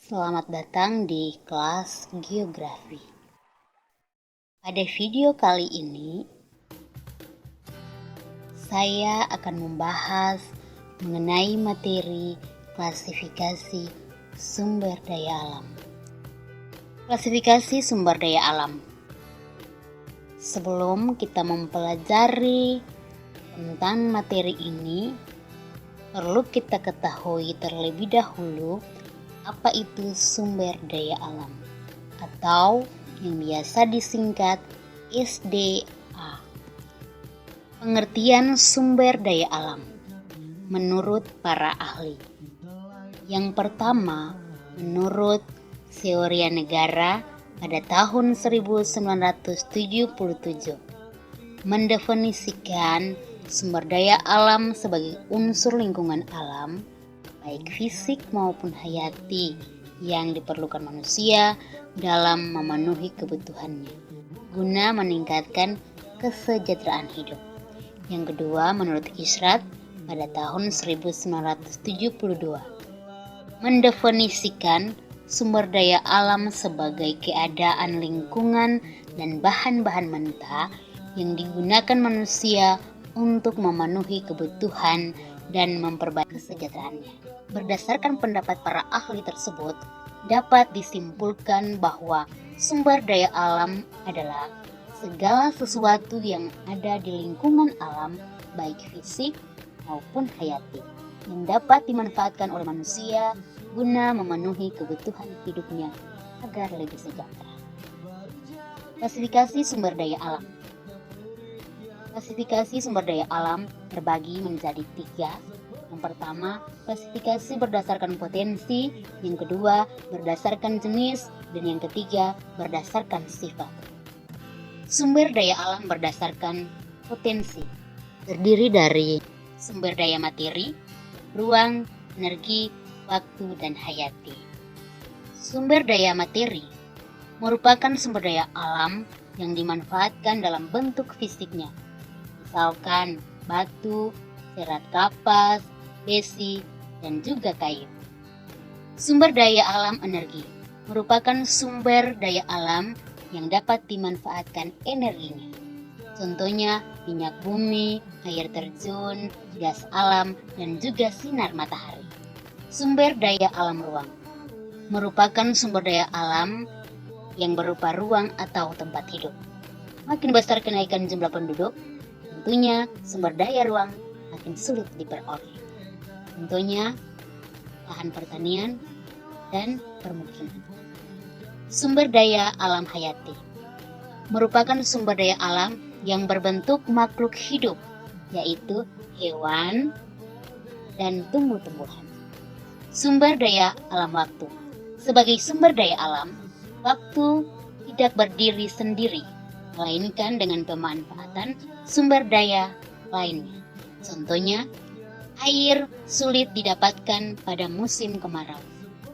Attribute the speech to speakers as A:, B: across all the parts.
A: Selamat datang di kelas geografi. Pada video kali ini, saya akan membahas mengenai materi klasifikasi sumber daya alam. Klasifikasi sumber daya alam. Sebelum kita mempelajari tentang materi ini, perlu kita ketahui terlebih dahulu apa itu sumber daya alam atau yang biasa disingkat SDA. Pengertian sumber daya alam menurut para ahli. Yang pertama, menurut Teoria Negara pada tahun 1977 mendefinisikan sumber daya alam sebagai unsur lingkungan alam baik fisik maupun hayati yang diperlukan manusia dalam memenuhi kebutuhannya guna meningkatkan kesejahteraan hidup. Yang kedua, menurut Israt pada tahun 1972 mendefinisikan sumber daya alam sebagai keadaan lingkungan dan bahan-bahan mentah yang digunakan manusia untuk memenuhi kebutuhan dan memperbaiki kesejahteraannya. Berdasarkan pendapat para ahli tersebut, dapat disimpulkan bahwa sumber daya alam adalah segala sesuatu yang ada di lingkungan alam, baik fisik maupun hayati, yang dapat dimanfaatkan oleh manusia guna memenuhi kebutuhan hidupnya agar lebih sejahtera. Klasifikasi sumber daya alam. Klasifikasi sumber daya alam terbagi menjadi 3. Yang pertama, klasifikasi berdasarkan potensi, yang kedua, berdasarkan jenis, dan yang ketiga, berdasarkan sifat. Sumber daya alam berdasarkan potensi terdiri dari sumber daya materi, ruang, energi, waktu, dan hayati. Sumber daya materi merupakan sumber daya alam yang dimanfaatkan dalam bentuk fisiknya, misalkan batu, serat kapas, besi, dan juga kayu. Sumber daya alam energi merupakan sumber daya alam yang dapat dimanfaatkan energinya. Contohnya minyak bumi, air terjun, gas alam, dan juga sinar matahari. Sumber daya alam ruang merupakan sumber daya alam yang berupa ruang atau tempat hidup. Makin besar kenaikan jumlah penduduk, tentunya sumber daya ruang makin sulit diperoleh. Contohnya lahan pertanian dan permukiman. Sumber daya alam hayati merupakan sumber daya alam yang berbentuk makhluk hidup, yaitu hewan dan tumbuh-tumbuhan. Sumber daya alam waktu. Sebagai sumber daya alam, waktu tidak berdiri sendiri, melainkan dengan pemanfaatan sumber daya lainnya. Contohnya, air sulit didapatkan pada musim kemarau.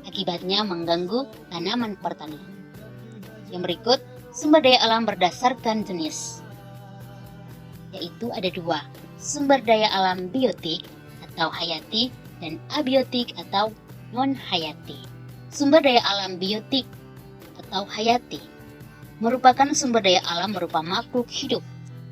A: Akibatnya mengganggu tanaman pertanian. Yang berikut, sumber daya alam berdasarkan jenis. Yaitu ada 2, sumber daya alam biotik atau hayati dan abiotik atau non-hayati. Sumber daya alam biotik atau hayati merupakan sumber daya alam berupa makhluk hidup.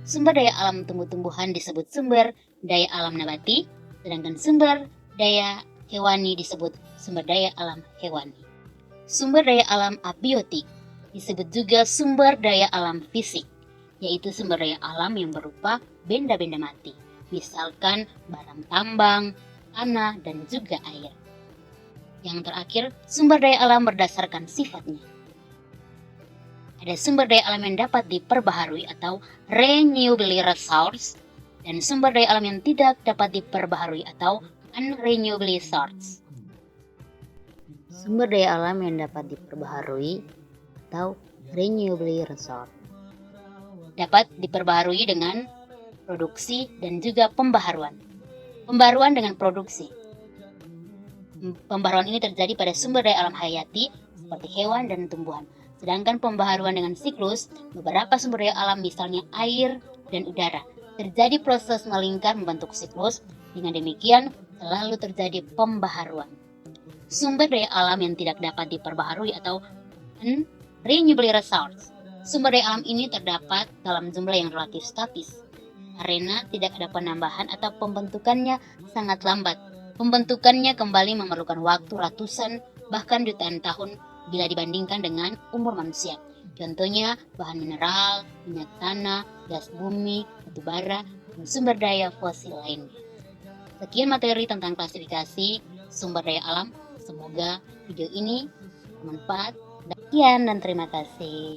A: Sumber daya alam tumbuh-tumbuhan disebut sumber daya alam nabati, sedangkan sumber daya hewani disebut sumber daya alam hewani. Sumber daya alam abiotik disebut juga sumber daya alam fisik, yaitu sumber daya alam yang berupa benda-benda mati, misalkan barang tambang, tanah, dan juga air. Yang terakhir, sumber daya alam berdasarkan sifatnya. Ada sumber daya alam yang dapat diperbaharui atau renewable resource, dan sumber daya alam yang tidak dapat diperbaharui atau unrenewable resource. Sumber daya alam yang dapat diperbaharui atau renewable resource dapat diperbaharui dengan produksi dan juga pembaharuan. Pembaharuan dengan produksi. Pembaharuan ini terjadi pada sumber daya alam hayati seperti hewan dan tumbuhan. Sedangkan pembaharuan dengan siklus, beberapa sumber daya alam misalnya air dan udara, terjadi proses melingkar membentuk siklus. Dengan demikian, selalu terjadi pembaharuan. Sumber daya alam yang tidak dapat diperbaharui atau renewable resource. Sumber daya alam ini terdapat dalam jumlah yang relatif statis, karena tidak ada penambahan atau pembentukannya sangat lambat. Pembentukannya kembali memerlukan waktu ratusan bahkan jutaan tahun bila dibandingkan dengan umur manusia. Contohnya bahan mineral, minyak tanah, gas bumi, batu bara, dan sumber daya fosil lainnya. Sekian materi tentang klasifikasi sumber daya alam. Semoga video ini bermanfaat. Sekian dan terima kasih.